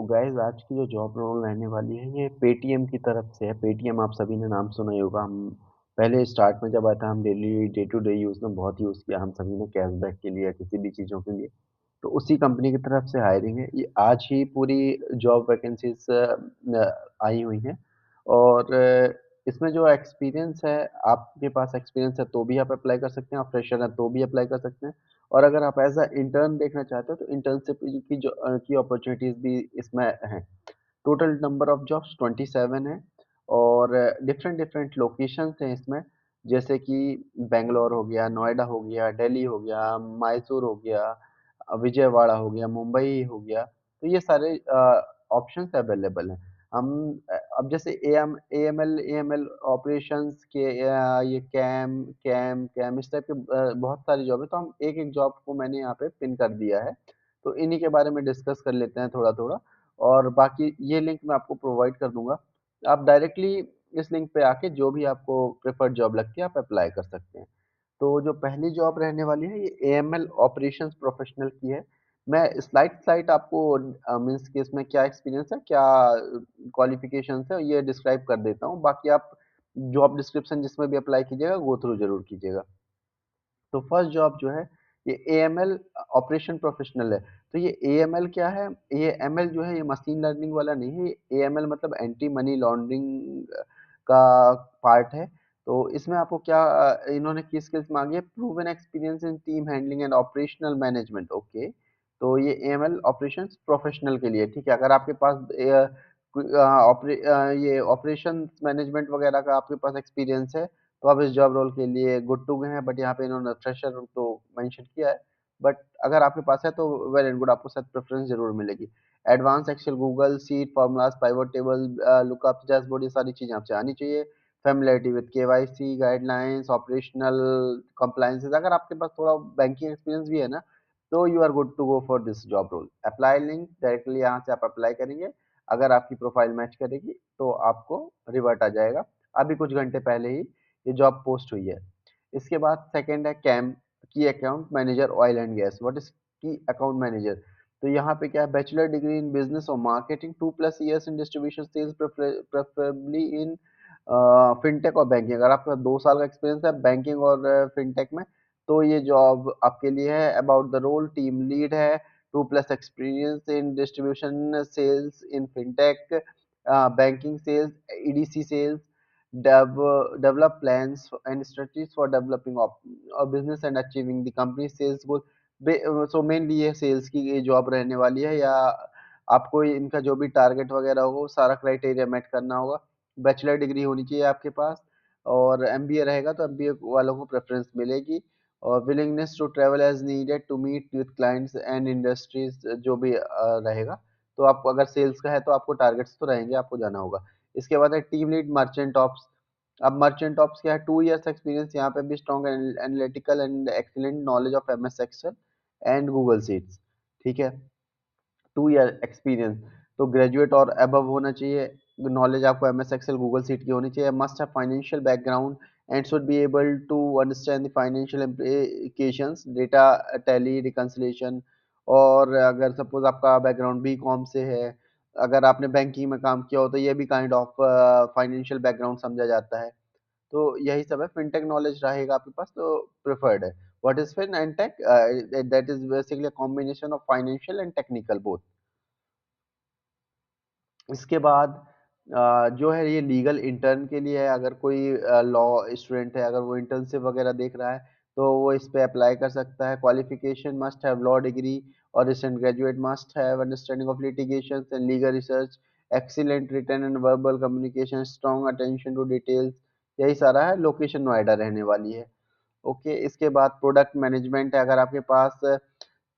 Guys आज की जो जॉब रोल रहने वाली है ये पेटीएम की तरफ से है। पेटीएम आप सभी ने नाम सुना ही होगा। हम पहले स्टार्ट में जब आया था हम daily day to day use में बहुत यूज़ किया हम सभी ने कैशबैक के लिए या किसी भी चीज़ों के लिए। तो उसी कंपनी की तरफ से हायरिंग है। ये आज ही पूरी जॉब वैकेंसीज़ आई हुई हैं और इसमें जो एक्सपीरियंस है आपके पास एक्सपीरियंस है तो भी आप अप्लाई कर सकते हैं, आप फ्रेशर हैं तो भी अप्लाई कर सकते हैं। और अगर आप एज़ अ इंटर्न देखना चाहते हो तो इंटर्नशिप की अपॉर्च्युनिटीज़ भी इसमें हैं। टोटल नंबर ऑफ जॉब्स 27 है और डिफरेंट डिफरेंट लोकेशंस हैं इसमें, जैसे कि बैंगलोर हो गया, नोएडा हो गया, दिल्ली हो गया, मैसूर हो गया, विजयवाड़ा हो गया, मुंबई हो गया। तो ये सारे ऑप्शंस अवेलेबल हैं। हम अब जैसे एएमएल ऑपरेशंस के ये कैम इस टाइप के बहुत सारी जॉब है, तो हम एक-एक जॉब को मैंने यहाँ पे पिन कर दिया है। तो इन्हीं के बारे में डिस्कस कर लेते हैं थोड़ा-थोड़ा और बाकी ये लिंक मैं आपको प्रोवाइड कर दूँगा। आप डायरेक्टली इस लिंक पे आके जो भी आपको प्रेफर्ड जॉब लगती है आप अप्लाई कर सकते हैं। तो जो पहली जॉब रहने वाली है ये एएमएल ऑपरेशंस प्रोफेशनल की है। मैं स्लाइड आपको मीन्स कि इसमें क्या एक्सपीरियंस है, क्या क्वालिफ़िकेशंस है ये डिस्क्राइब कर देता हूँ। बाकी आप जॉब डिस्क्रिप्शन जिसमें भी अप्लाई कीजिएगा गो थ्रू ज़रूर कीजिएगा। तो फर्स्ट जॉब जो है ये एएमएल ऑपरेशन प्रोफेशनल है। तो ये एएमएल क्या है? ये एमएल जो है ये मशीन लर्निंग वाला नहीं है, ये एएमएल मतलब एंटी मनी लॉन्ड्रिंग का पार्ट है। तो इसमें आपको क्या इन्होंने की स्किल्स माँगी है? Proven experience in team handling and operational management, okay. तो ये एएमएल ऑपरेशंस प्रोफेशनल के लिए, ठीक है। अगर आपके पास ये ऑपरेशंस मैनेजमेंट वगैरह का आपके पास एक्सपीरियंस है तो आप इस जॉब रोल के लिए गुड टू गो हैं, बट यहाँ पे इन्होंने फ्रेशर तो मेंशन किया है। बट अगर आपके पास है तो वेल एंड गुड, आपको शायद प्रेफ़रेंस ज़रूर मिलेगी। Advance Excel, Google sheet, formulas, pivot table, lookups, dashboard ये सारी चीज़ें आपसे आनी चाहिए। Familiarity with KYC, guidelines, operational compliances, अगर आपके पास थोड़ा बैंकिंग एक्सपीरियंस भी है ना, तो you are good to go for this job role. Apply link directly यहाँ से आप अप्लाई करेंगे। अगर आपकी प्रोफ़ाइल मैच करेगी तो आपको रिवर्ट आ जाएगा। अभी कुछ घंटे पहले ही ये जॉब पोस्ट हुई है। इसके बाद सेकंड है KAM key account manager oil and gas. What is key account manager? तो यहाँ पे क्या है, बैचलर डिग्री इन बिज़नेस और marketing, 2 plus years in distribution sales, preferably in fintech और बैंकिंग। अगर आपका 2 साल का एक्सपीरियंस है बैंकिंग और फिनटेक में तो ये जॉब आपके लिए है। About the role, team lead है, 2 plus experience in distribution sales in fintech, banking sales, EDC sales, develop plans and strategies for developing a business and achieving the company sales goal। So mainly ये sales की ये job रहने वाली है, या आपको इनका जो भी टारगेट वगैरह हो सारा क्राइटेरिया मेट करना होगा। बैचलर डिग्री होनी चाहिए आपके पास और एमबीए रहेगा तो एमबीए वालों को प्रेफरेंस मिलेगी। और willingness to travel as needed to meet with clients and industries जो भी रहेगा। तो आपको अगर सेल्स का है तो आपको टारगेट्स तो रहेंगे, आपको जाना होगा। इसके बाद है टीम लीड मर्चेंट ऑप्स। अब मर्चेंट ऑप्स क्या है, 2 इयर्स एक्सपीरियंस, यहाँ पे भी strong analytical and excellent knowledge of MS Excel and Google sheets, ठीक है। 2 ईयर एक्सपीरियंस तो ग्रेजुएट और अबव होना चाहिए। नॉलेज आपको एमएस एक्सेल गूगल शीट की होनी चाहिए। Must have financial background and should be able to understand the financial implications, data tally, reconciliation. और अगर सपोज आपका बैकग्राउंड बीकॉम से है, अगर आपने बैंकिंग में काम किया हो तो ये भी काइंड ऑफ फाइनेंशियल बैकग्राउंड समझा जाता है। तो यही सब है, फिनटेक नॉलेज रहेगा आपके पास तो प्रेफर्ड है। What is fin and tech? That is basically a combination of financial and technical both. इसके बाद जो है ये लीगल इंटर्न के लिए है। अगर कोई लॉ स्टूडेंट है, अगर वो इंटर्नशिप वगैरह देख रहा है तो वो इस पे अप्लाई कर सकता है। Qualification must have law degree or recent graduate, must have understanding of litigation and legal research, excellent written and verbal communication, strong attention to details. यही सारा है। लोकेशन नोएडा रहने वाली है। ओके, इसके बाद प्रोडक्ट मैनेजमेंट है। अगर आपके पास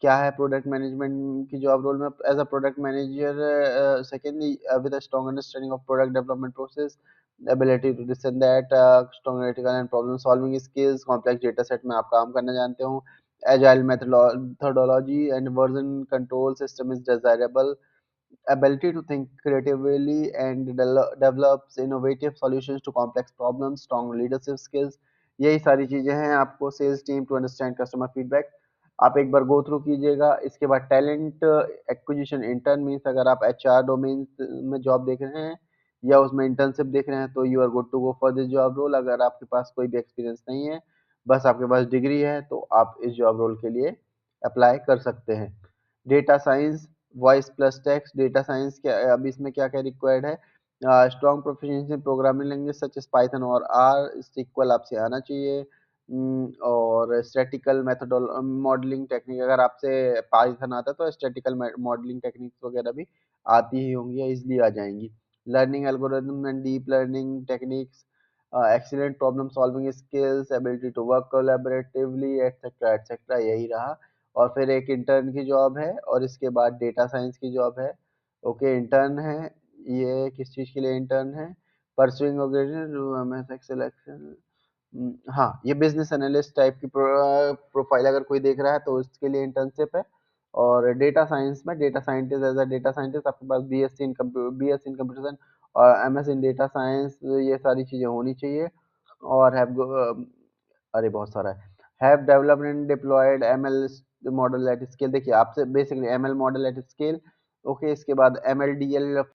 क्या है प्रोडक्ट मैनेजमेंट की जॉब रोल में, as a product manager secondly with a strong understanding of product development process, ability to this and that, strong analytical and problem solving skills, complex data set में आप काम करना जानते हो, agile methodology and version control system is desirable, ability to think creatively and develops innovative solutions to complex problems, strong leadership skills। यही सारी चीजें हैं। आपको sales team to understand customer feedback. आप एक बार गो थ्रू कीजिएगा। इसके बाद टैलेंट एक्विजिशन इंटर्न मीन्स अगर आप एचआर डोमेन में जॉब देख रहे हैं या उसमें इंटर्नशिप देख रहे हैं तो you are good to go for this job role. अगर आपके पास कोई भी एक्सपीरियंस नहीं है, बस आपके पास डिग्री है, तो आप इस जॉब रोल के लिए अप्लाई कर सकते हैं। Data science voice plus text. Data science के अब इसमें क्या क्या रिक्वायर्ड है? स्ट्रॉन्ग प्रोफिशिएंसी इन programming language such as Python और आर। SQL आपसे आना चाहिए। और स्टैटिकल मेथडोल मॉडलिंग टेक्निक, अगर आपसे पाइथन आता है तो स्टैटिकल मॉडलिंग टेक्निक्स वगैरह भी आती ही होंगी या इजली आ जाएंगी। Learning algorithm and deep learning techniques, excellent problem solving skills, ability to work collaboratively etcetera etcetera, यही रहा। और फिर एक इंटर्न की जॉब है और इसके बाद डेटा साइंस की जॉब है। ओके, इंटर्न है। ये किस चीज़ के लिए इंटर्न है? Pursuing selection. हाँ, ये बिजनेस एनालिस्ट टाइप की प्रोफाइल अगर कोई देख रहा है तो उसके लिए इंटर्नशिप है। और डेटा साइंस में data scientist, as a data scientist आपके पास बीएससी इन कंप्यूटर साइंस और एमएस इन डेटा साइंस, ये सारी चीज़ें होनी चाहिए। और अरे बहुत सारा है। Have developed and deployed ML model at scale. देखिए आपसे basically ML model at scale. Okay, इसके बाद एमएलडीएल